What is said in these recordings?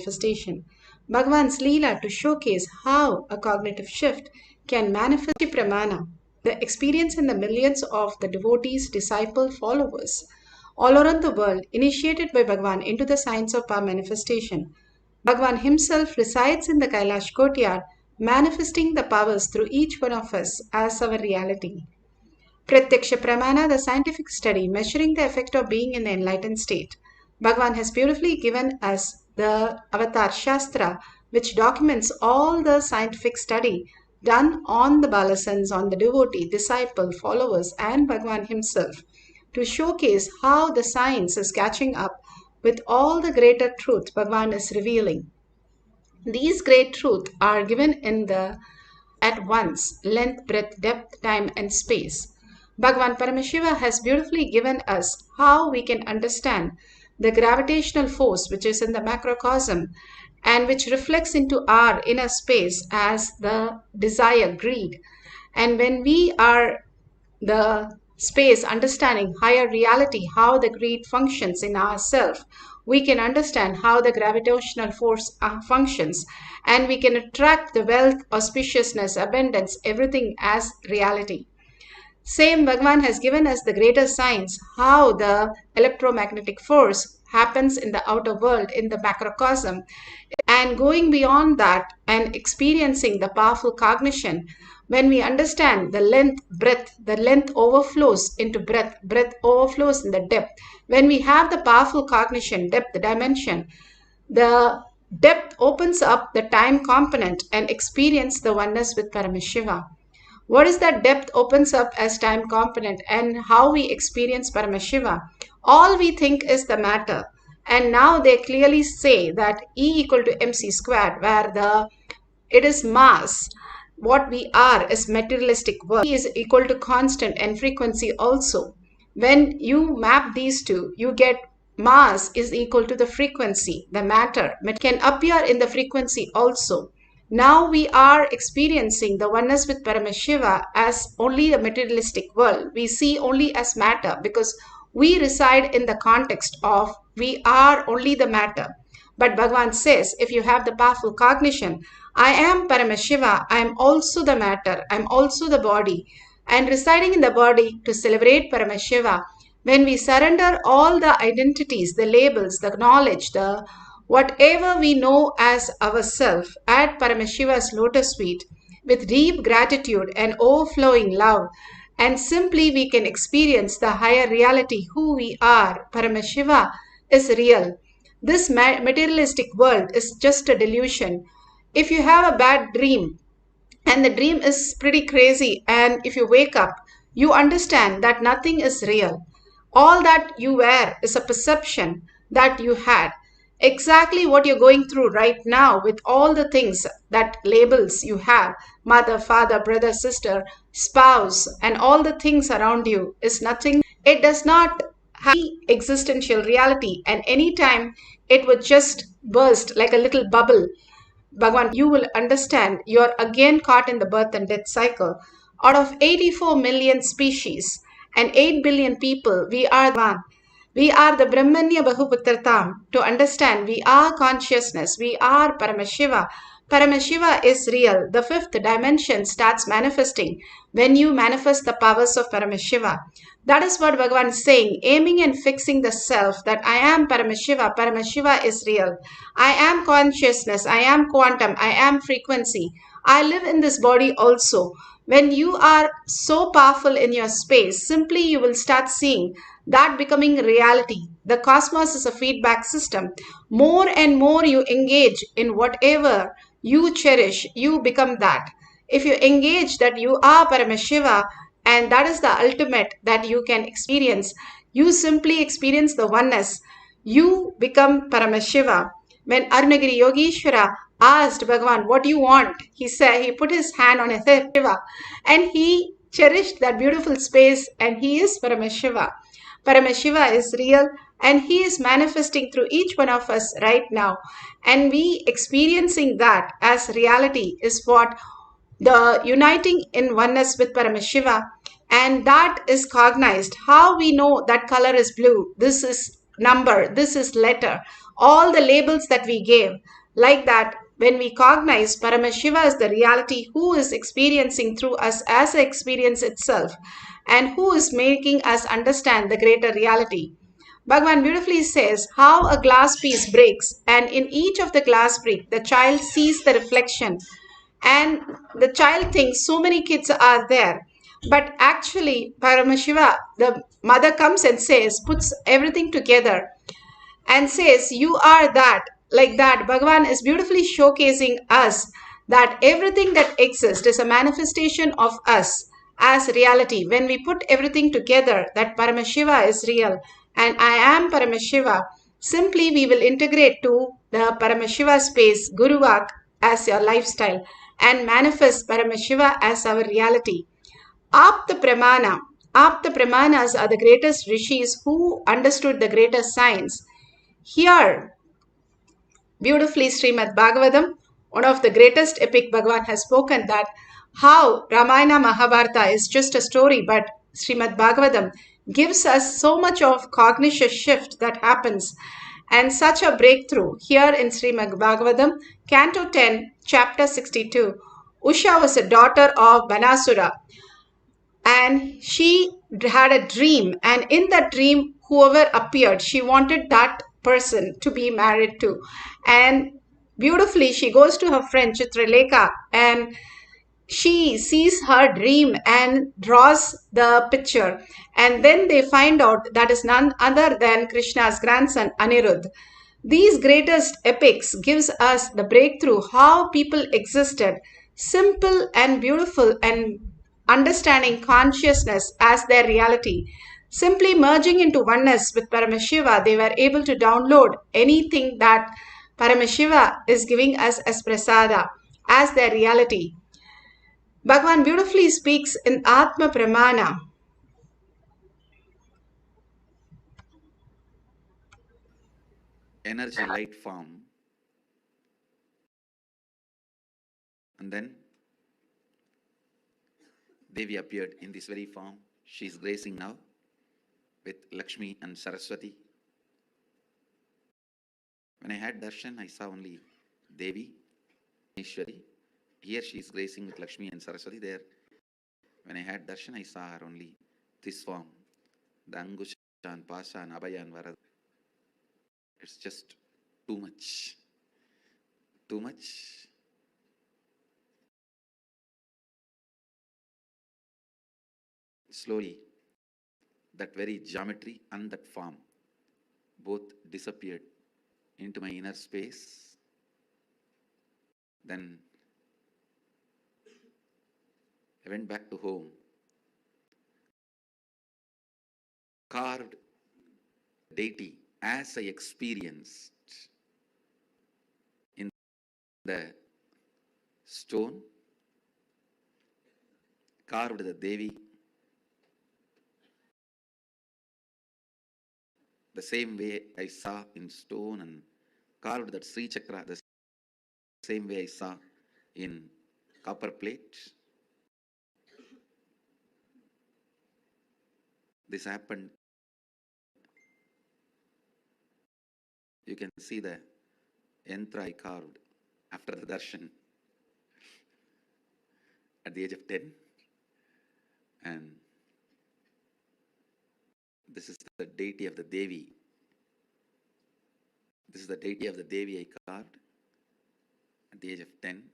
manifestation. Bhagavan's Leela to showcase how a cognitive shift can manifest pramana, the experience in the millions of the devotees, disciple, followers all around the world, initiated by Bhagavan into the science of power manifestation. Bhagavan himself resides in the Kailash courtyard, manifesting the powers through each one of us as our reality. Pratyaksha Pramana, the scientific study measuring the effect of being in the enlightened state. Bhagavan has beautifully given us the Avatar Shastra, which documents all the scientific study done on the Balasans, on the devotee, disciple, followers, and Bhagavan himself, to showcase how the science is catching up with all the greater truth Bhagavan is revealing. These great truths are given in the at once length, breadth, depth, time, and space. Bhagavan Paramashiva has beautifully given us how we can understand the gravitational force which is in the macrocosm and which reflects into our inner space as the desire, greed. And when we are the space understanding higher reality, how the greed functions in ourself, we can understand how the gravitational force functions, and we can attract the wealth, auspiciousness, abundance, everything as reality. Same Bhagavan has given us the greater science, how the electromagnetic force happens in the outer world, in the macrocosm, and going beyond that and experiencing the powerful cognition. When we understand the length, breadth, the length overflows into breadth, breadth overflows in the depth. When we have the powerful cognition, depth, the dimension, the depth opens up the time component and experience the oneness with Paramashiva. What is that depth opens up as time component and how we experience Paramashiva? All we think is the matter. And now they clearly say that E equal to mc squared, where it is mass. What we are is materialistic world. E is equal to constant and frequency also. When you map these two, you get mass is equal to the frequency, the matter. It can appear in the frequency also. Now we are experiencing the oneness with Paramashiva as only the materialistic world. We see only as matter because we reside in the context of we are only the matter. But Bhagavan says, if you have the powerful cognition, I am Paramashiva, I am also the matter, I am also the body, and residing in the body to celebrate Paramashiva, when we surrender all the identities, the labels, the knowledge, the whatever we know as ourself at Paramashiva's lotus feet, with deep gratitude and overflowing love, and simply we can experience the higher reality, who we are. Paramashiva is real. This materialistic world is just a delusion. If you have a bad dream and the dream is pretty crazy, and if you wake up, you understand that nothing is real. All that you were is a perception that you had. Exactly what you're going through right now with all the things that labels you have, mother, father, brother, sister, spouse, and all the things around you is nothing. It does not have existential reality, and anytime it would just burst like a little bubble. Bhagavan, you will understand you are again caught in the birth and death cycle. Out of 84 million species and 8 billion people, we are one. We are the Brahmanya Bahuputratam. To understand, we are consciousness. We are Paramashiva. Paramashiva is real. The fifth dimension starts manifesting when you manifest the powers of Paramashiva. That is what Bhagavan is saying, aiming and fixing the self, that I am Paramashiva. Paramashiva is real. I am consciousness. I am quantum. I am frequency. I live in this body also. When you are so powerful in your space, simply you will start seeing that becoming reality. The cosmos is a feedback system. More and more you engage in whatever you cherish, you become that. If you engage that you are Paramashiva, and that is the ultimate that you can experience, you simply experience the oneness. You become Paramashiva. When Arunagiri Yogeshwara asked Bhagavan, what do you want? He said, he put his hand on his Shiva and he cherished that beautiful space, and he is Paramashiva. Paramashiva is real and he is manifesting through each one of us right now. And we experiencing that as reality is what the uniting in oneness with Paramashiva, and that is cognized. How we know that color is blue, this is number, this is letter. all the labels that we gave. Like that, when we cognize Paramashiva as the reality who is experiencing through us as an experience itself and who is making us understand the greater reality. Bhagavan beautifully says how a glass piece breaks, and in each of the glass break, the child sees the reflection, and the child thinks so many kids are there. But actually, Paramashiva, the mother comes and says, puts everything together and says, you are that. Like that, Bhagavan is beautifully showcasing us that everything that exists is a manifestation of us as reality. When we put everything together, that Paramashiva is real and I am Paramashiva, simply we will integrate to the Paramashiva space, Guruvak, as your lifestyle and manifest Paramashiva as our reality. Apta Pramana. Apta Pramanas are the greatest rishis who understood the greatest science. Here, beautifully, Srimad Bhagavatam, one of the greatest epic Bhagavan has spoken that how Ramayana Mahabharata is just a story, but Srimad Bhagavatam gives us so much of cognition shift that happens and such a breakthrough. Here in Srimad Bhagavatam, Canto 10, Chapter 62, Usha was a daughter of Banasura, and she had a dream, and in that dream whoever appeared, she wanted that person to be married to. And beautifully she goes to her friend Chitralekha and she sees her dream and draws the picture, and then they find out that is none other than Krishna's grandson Anirudh. These greatest epics gives us the breakthrough how people existed, simple and beautiful, and understanding consciousness as their reality. Simply merging into oneness with Paramashiva, they were able to download anything that Paramashiva is giving us as prasada, as their reality. Bhagavan beautifully speaks in Atma Pramana. Energy light form, and then Devi appeared in this very form. She is gracing now with Lakshmi and Saraswati. When I had darshan, I saw only Devi, Ishwari. Here she is gracing with Lakshmi and Saraswati. There, when I had darshan, I saw her only this form, the Angushan, Pashan, Abhayan, Varad. It's just too much. Too much. Slowly, that very geometry and that form both disappeared into my inner space. Then I went back to home, carved deity as I experienced in the stone, carved the Devi the same way I saw in stone, and carved that Sri Chakra the same way I saw in copper plate. This happened. You can see the yantra I carved after the darshan at the age of 10. And this is the deity of the Devi. This is the deity of the Devi I carved at the age of 10.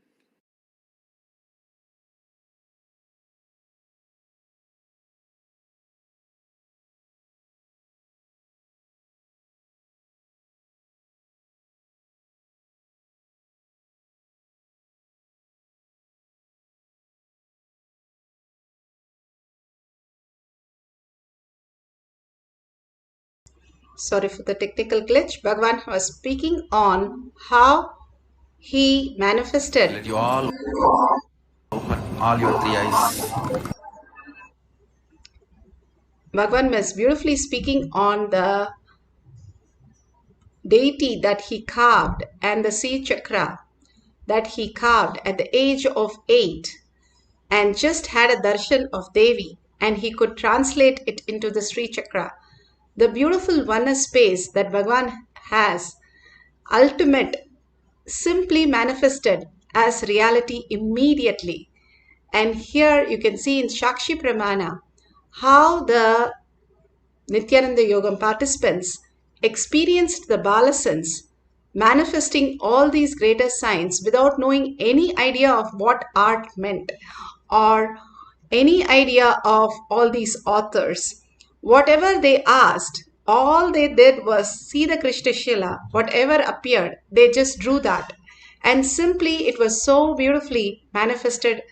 Sorry for the technical glitch. Bhagavan was speaking on how he manifested. Let you all open all your three eyes. Bhagavan was beautifully speaking on the deity that he carved and the Sri Chakra that he carved at the age of 8 and just had a darshan of Devi, and he could translate it into the Sri Chakra. The beautiful oneness space that Bhagavan has, ultimate simply manifested as reality immediately. And here you can see in Shakshi Pramana how the Nithyananda Yogam participants experienced the Balasans manifesting all these greater signs without knowing any idea of what art meant or any idea of all these authors. Whatever they asked, all they did was see the Krishna Shila, whatever appeared, they just drew that. And simply it was so beautifully manifested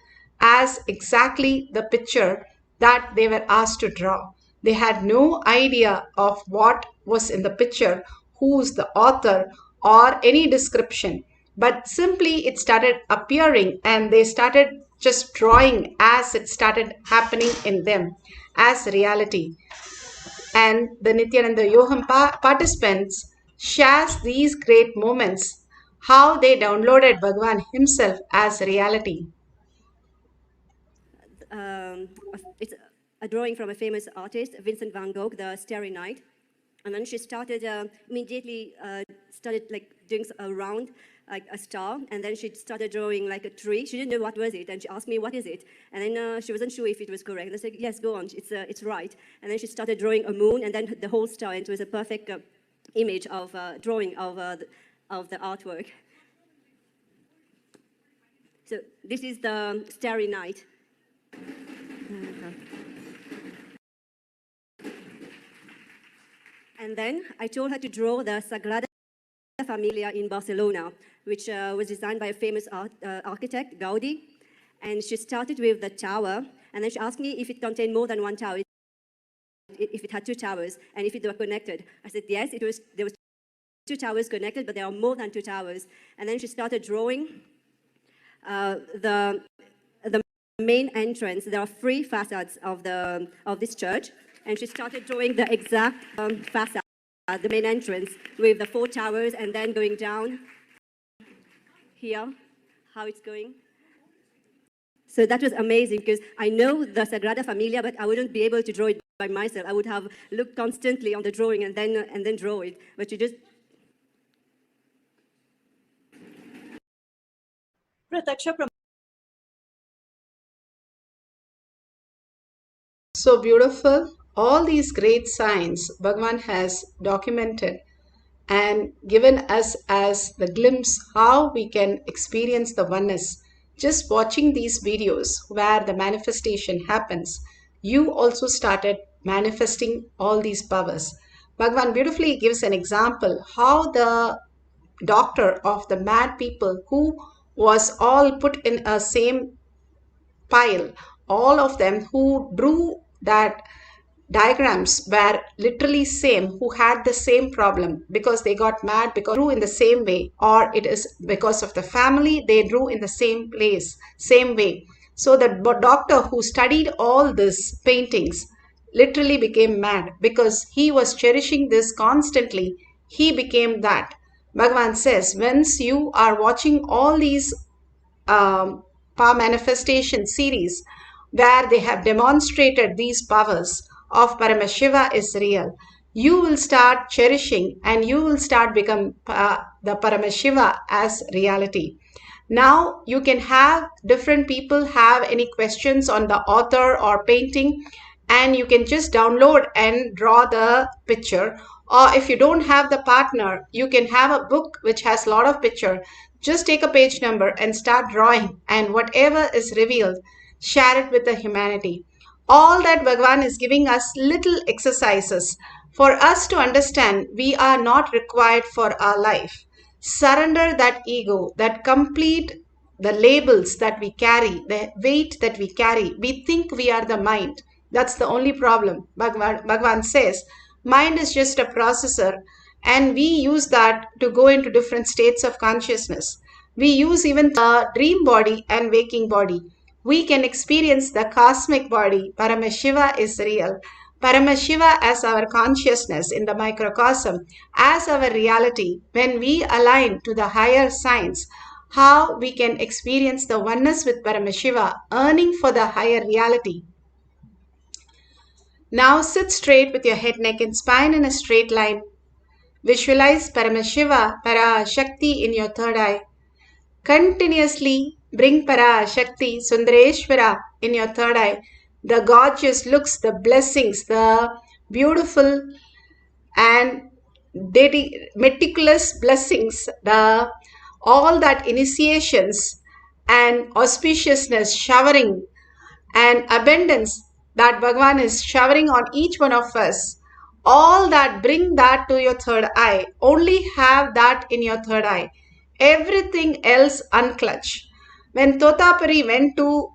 as exactly the picture that they were asked to draw. They had no idea of what was in the picture, who's the author, or any description. But simply it started appearing and they started just drawing as it started happening in them as reality. And the Nithyananda Yoham participants shares these great moments, how they downloaded Bhagwan himself as reality. It's a drawing from a famous artist, Vincent van Gogh, the Starry Night. And then she started immediately started like doing a round, like a star, and then she started drawing like a tree. She didn't know what was it, and she asked me, "What is it?" And then she wasn't sure if it was correct. And I said, "Yes, go on, it's right." And then she started drawing a moon, and then the whole star. And it was a perfect image of drawing of the artwork. So this is the Starry Night. And then I told her to draw the Sagrada Familia in Barcelona, which was designed by a famous architect, Gaudi. And she started with the tower, and then she asked me if it contained more than one tower, if it had two towers, and if it were connected. I said, yes, there was two towers connected, but there are more than two towers. And then she started drawing the main entrance. There are three facades of this church, and she started drawing the exact facade, the main entrance, with the four towers, and then going down here, how it's going. So that was amazing, because I know the Sagrada Familia, but I wouldn't be able to draw it by myself. I would have looked constantly on the drawing and then draw it. But you just So beautiful. All these great signs Bhagavan has documented and given us as the glimpse how we can experience the oneness. Just watching these videos where the manifestation happens, you also started manifesting all these powers. Bhagavan beautifully gives an example how the doctor of the mad people who was all put in a same pile, all of them who drew that diagrams were literally same, who had the same problem because they got mad because they drew in the same way, or it is because of the family they drew in the same place, same way. So the doctor who studied all these paintings literally became mad because he was cherishing this constantly. He became that. Bhagavan says, once you are watching all these power manifestation series where they have demonstrated these powers of Paramashiva is real, you will start cherishing and you will start become the Paramashiva as reality. Now you can have different people have any questions on the author or painting, and you can just download and draw the picture. Or if you don't have the partner, you can have a book which has a lot of picture. Just take a page number and start drawing, and whatever is revealed, share it with the humanity. All that Bhagavan is giving us little exercises for us to understand we are not required for our life. Surrender that ego, that complete the labels that we carry, the weight that we carry. We think we are the mind. That's the only problem. Bhagavan says, mind is just a processor, and we use that to go into different states of consciousness. We use even the dream body and waking body. We can experience the cosmic body. Paramashiva is real. Paramashiva as our consciousness in the microcosm, as our reality. When we align to the higher science, how we can experience the oneness with Paramashiva, earning for the higher reality. Now sit straight with your head, neck and spine in a straight line. Visualize Paramashiva, Parashakti in your third eye. Continuously bring Parashakti, Sundareshwara in your third eye. The gorgeous looks, the blessings, the beautiful and meticulous blessings, the all that initiations and auspiciousness showering and abundance that Bhagavan is showering on each one of us. All that, bring that to your third eye. Only have that in your third eye. Everything else unclutch. When Totapari went to,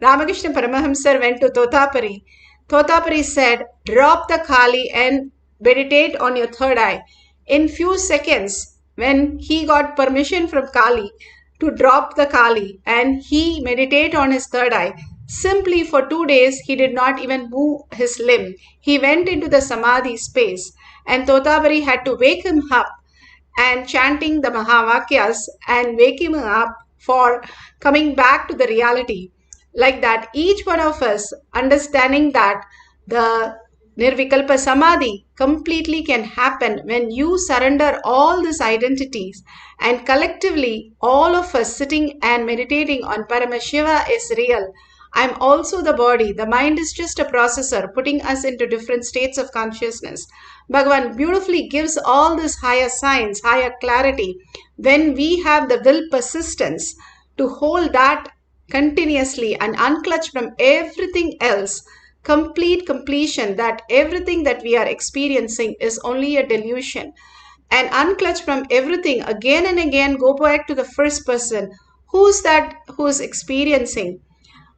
Ramakrishna Paramahamsar went to Totapari, Totapari said, drop the Kali and meditate on your third eye. In few seconds, when he got permission from Kali to drop the Kali and he meditate on his third eye, simply for 2 days he did not even move his limb. He went into the Samadhi space and Totapari had to wake him up and chanting the Mahavakyas and waking him up for coming back to the reality. Like that, each one of us understanding that the Nirvikalpa Samadhi completely can happen when you surrender all these identities, and collectively all of us sitting and meditating on Paramashiva is real. I'm also the body. The mind is just a processor putting us into different states of consciousness. Bhagavan beautifully gives all this higher science, higher clarity when we have the will persistence to hold that continuously and unclutch from everything else. Complete completion that everything that we are experiencing is only a delusion. And unclutch from everything again and again, go back to the first person. Who's that who's experiencing?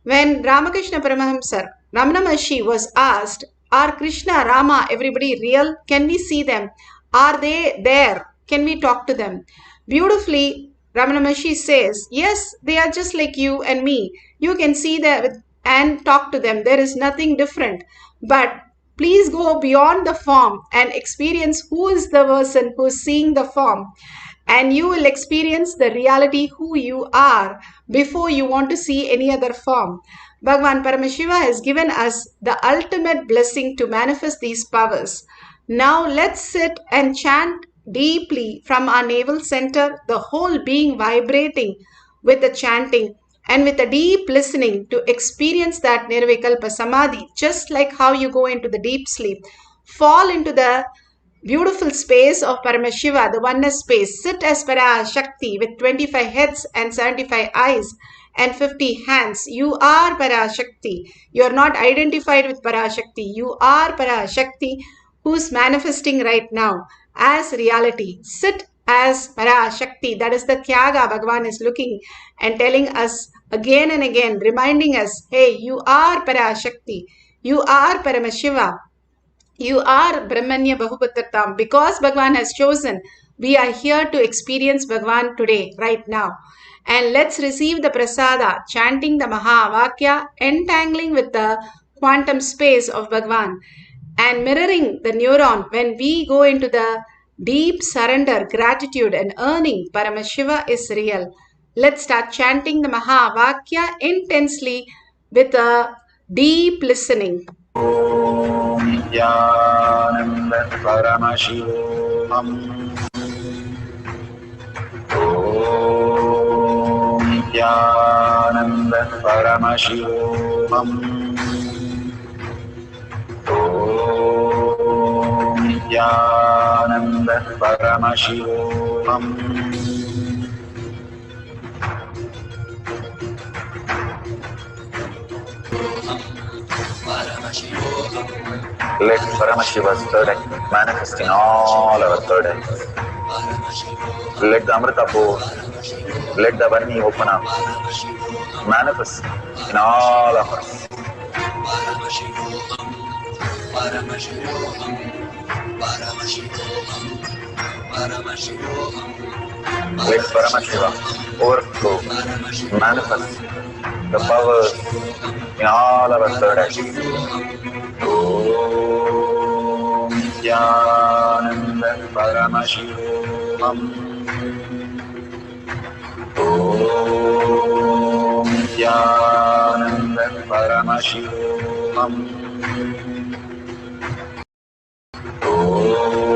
When Ramakrishna Paramahamsar, Ramana Maharshi was asked, are Krishna, Rama, everybody real? Can we see them? Are they there? Can we talk to them? Beautifully, Ramana Maharshi says, yes, they are just like you and me. You can see them and talk to them. There is nothing different. But please go beyond the form and experience who is the person who is seeing the form. And you will experience the reality who you are before you want to see any other form. Bhagavan Paramashiva has given us the ultimate blessing to manifest these powers. Now let's sit and chant deeply from our navel center, the whole being vibrating with the chanting and with a deep listening to experience that Nirvikalpa Samadhi, just like how you go into the deep sleep. Fall into the beautiful space of Paramashiva, the oneness space. Sit as Parashakti with 25 heads and 75 eyes and 50 hands. You are Parashakti. You are not identified with Parashakti. You are Parashakti who's manifesting right now as reality. Sit as Parashakti. That is the Tyaga Bhagavan is looking and telling us again and again, reminding us, hey, you are Parashakti. You are Paramashiva. You are Brahmanya Bahupatrattam. Because Bhagavan has chosen, we are here to experience Bhagavan today, right now. And let's receive the prasada, chanting the Mahavakya, entangling with the quantum space of Bhagavan and mirroring the neuron when we go into the deep surrender, gratitude and earning Paramashiva is real. Let's start chanting the Mahavakya intensely with a deep listening. Nithyananda Paramashivoham. Om Nithyananda Paramashivoham. Om Nithyananda Paramashivoham. Let Paramashiva's third eye manifest in all our third eyes. Let the Amrita pour, let the Varni open up, manifest in all of us. Let Paramashiva overflow, manifest the powers in all our third eyes. Om Nithyananda Paramashivoham. Om Nithyananda Paramashivoham. Om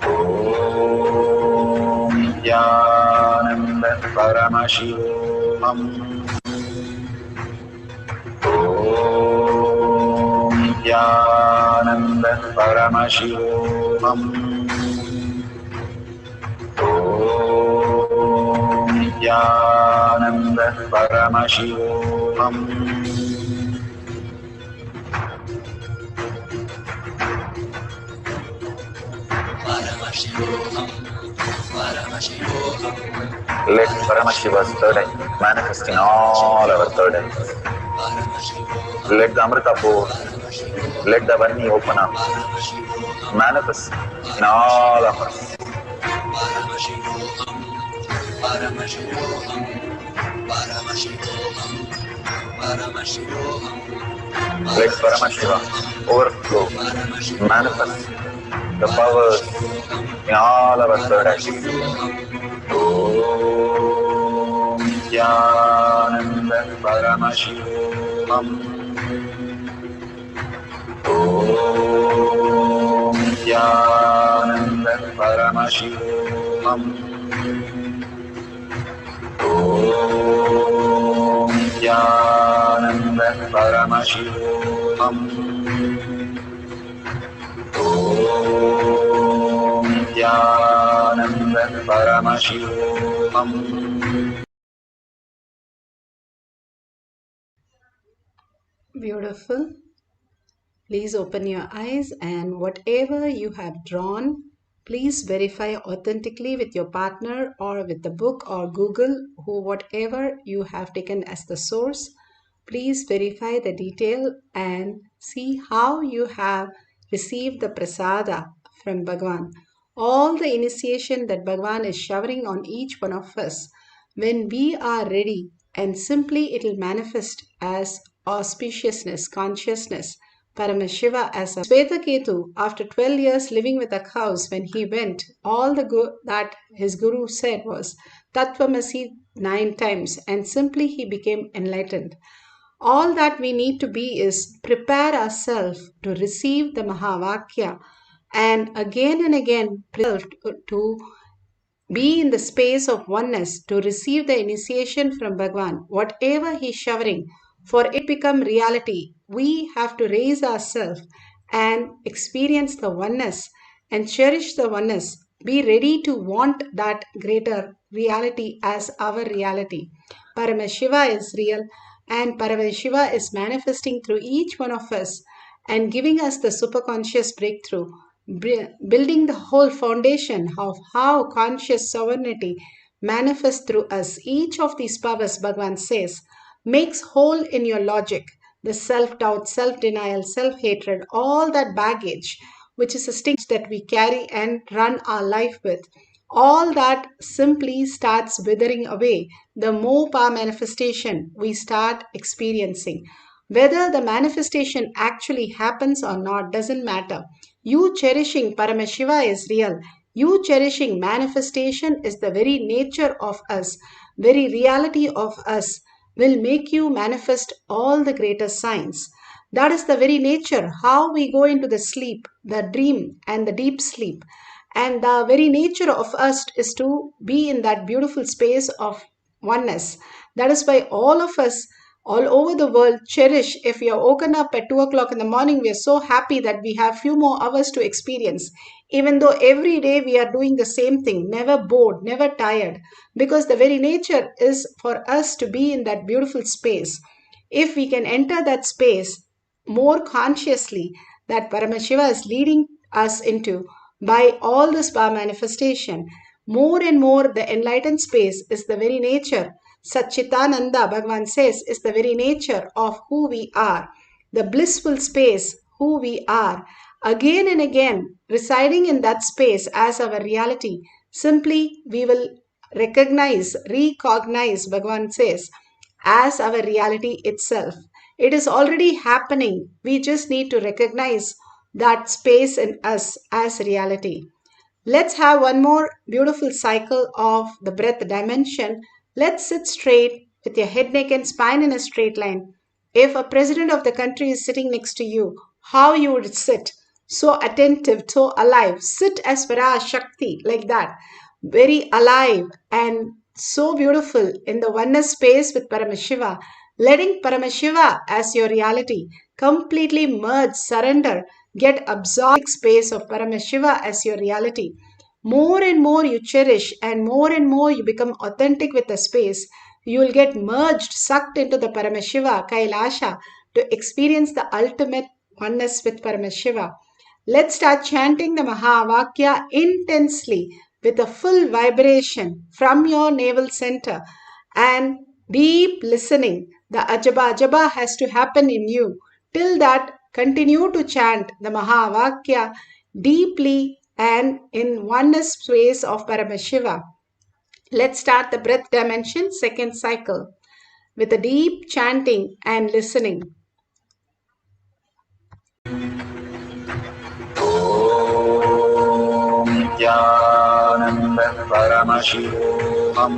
Om Nithyananda Paramashivoham. Om Nithyananda Paramashivoham. Om Nithyananda Paramashivoham. Let Paramashiva's third eye manifest in all our third eyes. Let the Amrita pour, let the Varni open up, manifest in all of us. Let Paramashiva overflow, manifest the powers in all our third eyes. Om Nithyananda Paramashivoham. Om Nithyananda Paramashivoham. Om Nithyananda Paramashivoham. Om Nithyananda Paramashivoham. Beautiful. Please open your eyes, and whatever you have drawn, please verify authentically with your partner or with the book or Google, whatever you have taken as the source. Please verify the detail and see how you have received the prasada from Bhagavan. All the initiation that Bhagavan is showering on each one of us, when we are ready, and simply it will manifest as auspiciousness, consciousness, Paramashiva as a Svetaketu, after 12 years living with a cows, when he went, all that his guru said was Tattvamasi 9 times, and simply he became enlightened. All that we need to be is prepare ourselves to receive the Mahavakya, and again to be in the space of oneness to receive the initiation from Bhagavan. Whatever he is showering, for it become reality, we have to raise ourselves and experience the oneness and cherish the oneness. Be ready to want that greater reality as our reality. Paramashiva is real, and Paramashiva is manifesting through each one of us and giving us the superconscious breakthrough, building the whole foundation of how conscious sovereignty manifests through us. Each of these powers, Bhagavan says, makes whole in your logic the self-doubt, self-denial, self-hatred, all that baggage, which is a sting that we carry and run our life with. All that simply starts withering away the more power manifestation we start experiencing. Whether the manifestation actually happens or not doesn't matter. You cherishing Paramashiva is real. You cherishing manifestation is the very nature of us, very reality of us will make you manifest all the greater signs. That is the very nature, how we go into the sleep, the dream, and the deep sleep. And the very nature of us is to be in that beautiful space of oneness. That is why all of us all over the world cherish. If we are woken up at 2 o'clock in the morning, we are so happy that we have few more hours to experience, even though every day we are doing the same thing, never bored, never tired, because the very nature is for us to be in that beautiful space. If we can enter that space more consciously, that Paramashiva is leading us into by all this power manifestation, more and more the enlightened space is the very nature. Satchitananda, Bhagavan says, is the very nature of who we are. The blissful space, who we are. Again and again, residing in that space as our reality. Simply, we will recognize, Bhagavan says, as our reality itself. It is already happening. We just need to recognize that space in us as reality. Let's have one more beautiful cycle of the breath dimension. Let's sit straight with your head, neck, and spine in a straight line. If a president of the country is sitting next to you, how you would sit? so attentive, so alive. Sit as Shakti, like that, very alive and so beautiful in the oneness space with Paramashiva, letting Paramashiva as your reality. Completely merge, surrender, get absorbed space of Paramashiva as your reality. More and more you cherish and more you become authentic with the space. You will get merged, sucked into the Paramashiva, Kailasha, to experience the ultimate oneness with Paramashiva. Let's start chanting the Mahavakya intensely with a full vibration from your navel center and deep listening. The Ajaba Ajaba has to happen in you. Till that, continue to chant the Mahavakya deeply and in oneness space of Paramashiva. Let's start the breath dimension second cycle with a deep chanting and listening. Nithyananda Paramashivoham.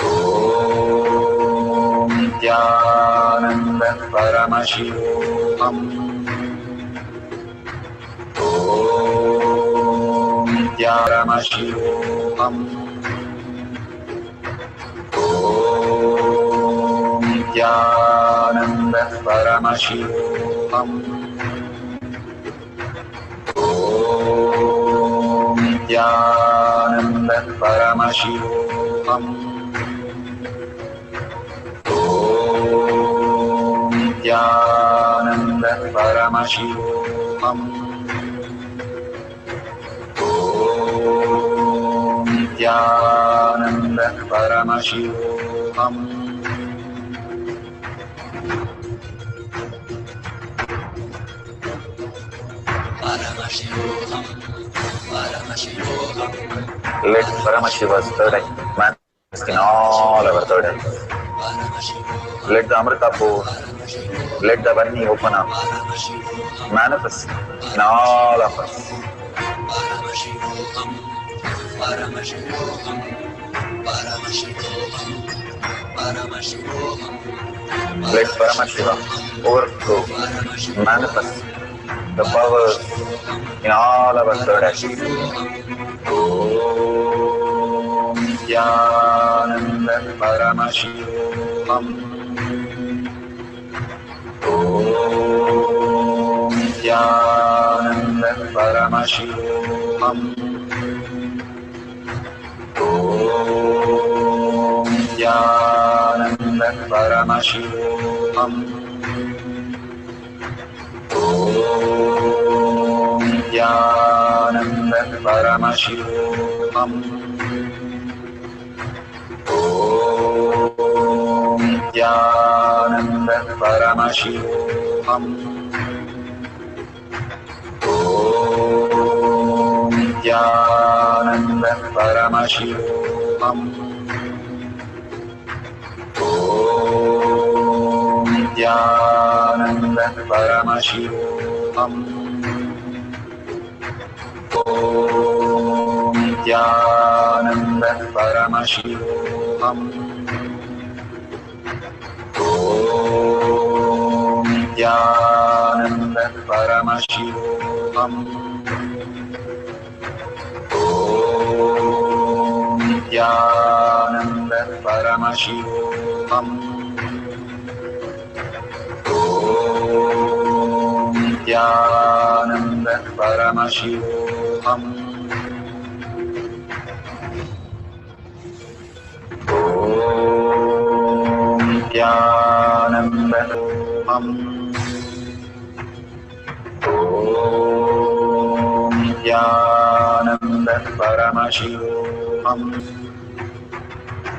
Om Nithyananda Paramashivoham. Om Nithyananda Om Nithyananda Paramashivoham. Om Nithyananda Paramashivoham. Om Nithyananda Paramashivoham. Om Nithyananda Paramashivoham. Let Paramashiva's third eye manifest in all our third eyes. Let the Amrita pour, let the Varni open up, manifest in all of us. Let Paramashiva overflow, manifest the powers in all our third eyes. Om Nithyananda Paramashivoham. Om Nithyananda Paramashivoham. Om Nithyananda Paramashivoham. Om Nithyananda Paramashivoham. Om Nithyananda Paramashivoham. Om Nithyananda Paramashivoham. Om Nithyananda Paramashivoham. Om Nithyananda Paramashivoham. Om Nithyananda Paramashivoham. Om Nithyananda Paramashivoham. Om Nithyananda Paramashivoham. Om Nithyananda Paramashivoham. Om Nithyananda Paramashivoham.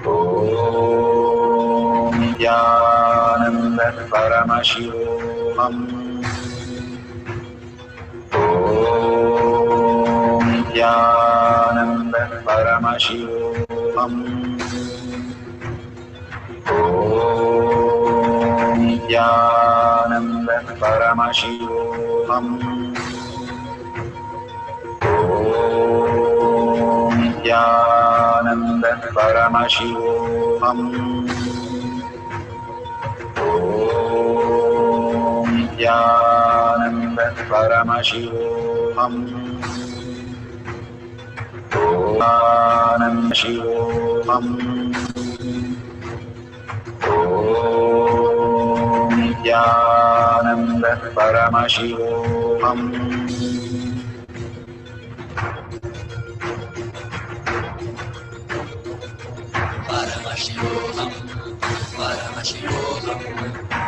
Om Nithyananda Paramashivoham. Om Nithyananda Paramashivoham. Om Nithyananda Paramashivoham. Om Nithyananda Paramashivoham. Om Nithyananda Paramashivoham. Om Shivoham. Om Nithyananda Paramashivoham.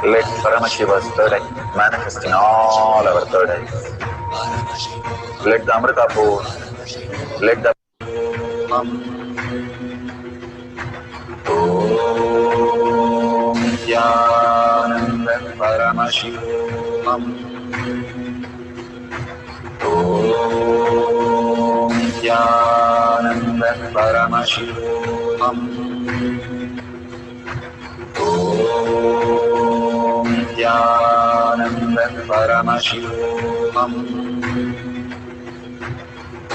Let Paramashiva's third eye manifest in all our third eyes. Let the Amrita pour, let the Om Nithyananda Paramashivoham. Om Nithyananda Paramashivoham. Om Nithyananda Paramashivoham.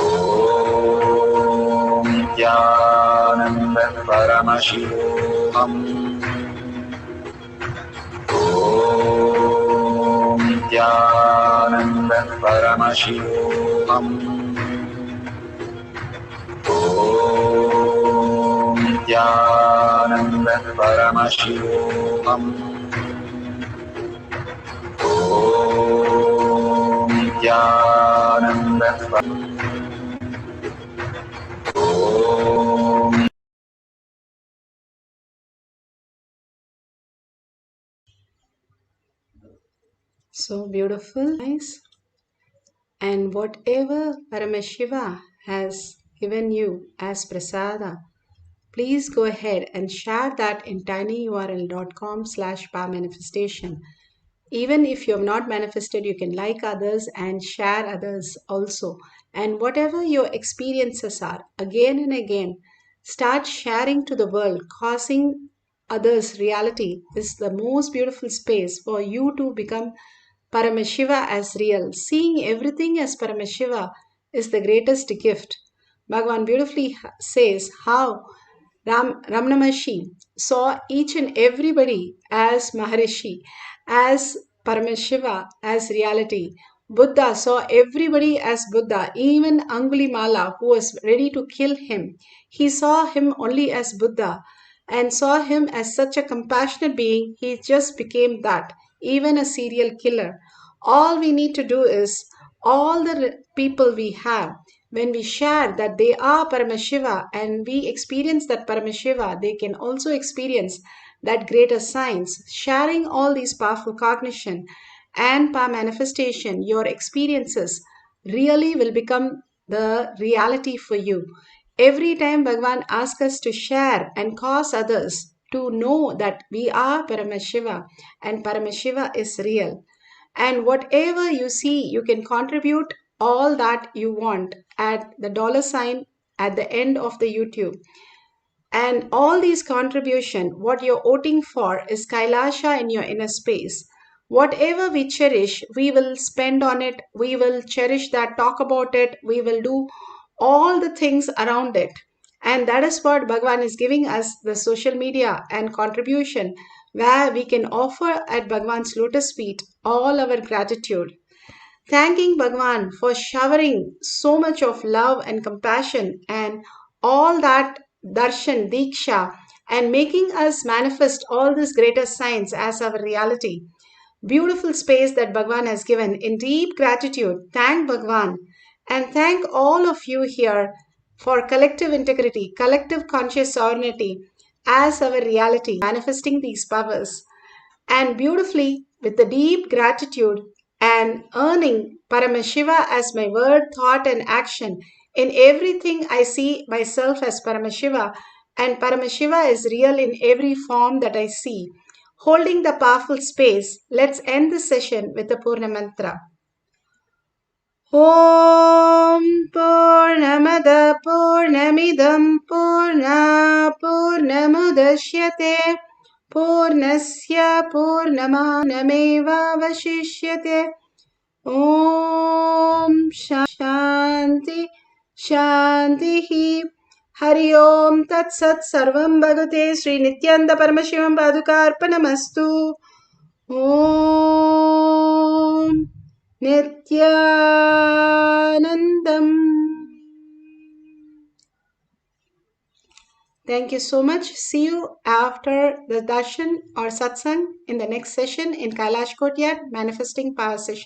Om Nithyananda Paramashivoham. Om Nithyananda Paramashivoham. Om Nithyananda Paramashivoham. Om Nithyananda Om. So beautiful, nice. And whatever Paramashiva has given you as prasada, please go ahead and share that in tinyurl.com/powermanifestation. Even if you have not manifested, you can like others and share others also. And whatever your experiences are, again and again, start sharing to the world. Causing others reality is the most beautiful space for you to become Paramashiva as real. Seeing everything as Paramashiva is the greatest gift. Bhagavan beautifully says how Ramana Maharshi saw each and everybody as Maharishi, as Paramashiva, as reality. Buddha saw everybody as Buddha, even Angulimala, who was ready to kill him. He saw him only as Buddha and saw him as such a compassionate being. He just became that, even a serial killer. All we need to do is all the people we have, when we share that they are Paramashiva and we experience that Paramashiva, they can also experience that greater science. Sharing all these powerful cognition and power manifestation, your experiences really will become the reality for you. Every time Bhagavan asks us to share and cause others to know that we are Paramashiva and Paramashiva is real. And whatever you see, you can contribute all that you want at the $ at the end of the YouTube. And all these contribution, what you're voting for is Kailasha in your inner space. Whatever we cherish, we will spend on it, we will cherish that, talk about it, we will do all the things around it. And that is what Bhagavan is giving us, the social media and contribution, where we can offer at Bhagavan's lotus feet all our gratitude. Thanking Bhagavan for showering so much of love and compassion and all that darshan, diksha, and making us manifest all this greater science as our reality. Beautiful space that Bhagavan has given. In deep gratitude, thank Bhagavan and thank all of you here for collective integrity, collective conscious sovereignty as our reality, manifesting these powers. And beautifully, with the deep gratitude and earning Paramashiva as my word, thought, and action. In everything, I see myself as Paramashiva, and Paramashiva is real in every form that I see. Holding the powerful space, let's end the session with the Purna Mantra. Om Purnamada Purnamidam Purna Purnamudashyate Purnasya Purnamevavashishyate. Om Shanti Shanti Hari Om Tat Sat Sarvam Bhagate Sri Nithyananda Paramashivam Padukarpanamastu. Om Nithyanandam. Thank you so much. See you after the darshan or satsang in the next session in Kailash Courtyard Manifesting Power session.